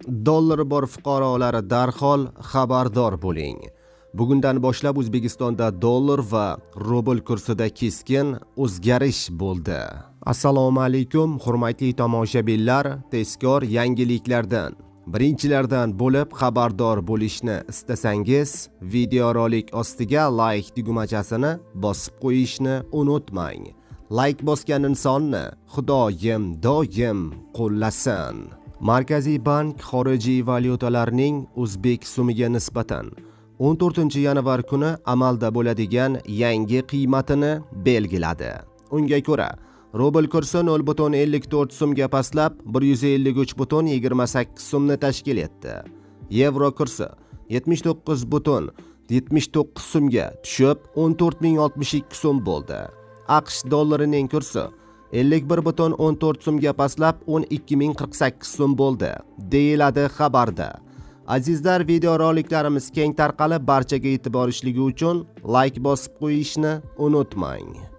Dollari bor fuqarolar darhol xabardor bo'ling. Bugundan boshlab O'zbekistonda dollar va rubl kursida keskin o'zgarish bo'ldi. Assalomu alaykum, hurmatli tomoshabinlar, tezkor yangiliklardan birinchilardan bo'lib xabardor bo'lishni istasangiz, videorolik ostiga like tugmachasini bosib qo'yishni unutmang. Like bosgan insonni Xudoyim doim qo'llasin. Markaziy bank xorijiy valyutalarning o'zbek so'miga nisbatan 14-yanvar kuni amalda bo'ladigan yangi qiymatini belgiladi. Unga ko'ra, rubl kursi 0.54 so'mga pastlab 153.28 so'mni tashkil etdi. Yevro kursi 79.79 so'mga tushib 14.062 so'm bo'ldi. AQSh dollarining kursi 51.14 so'mga pastlab 12.048 so'm bo'ldi, deyiladi xabarda. Azizlar, videoroliklarimiz keng tarqalib, barchaga e'tiborishligi uchun like bosib qo'yishni unutmang.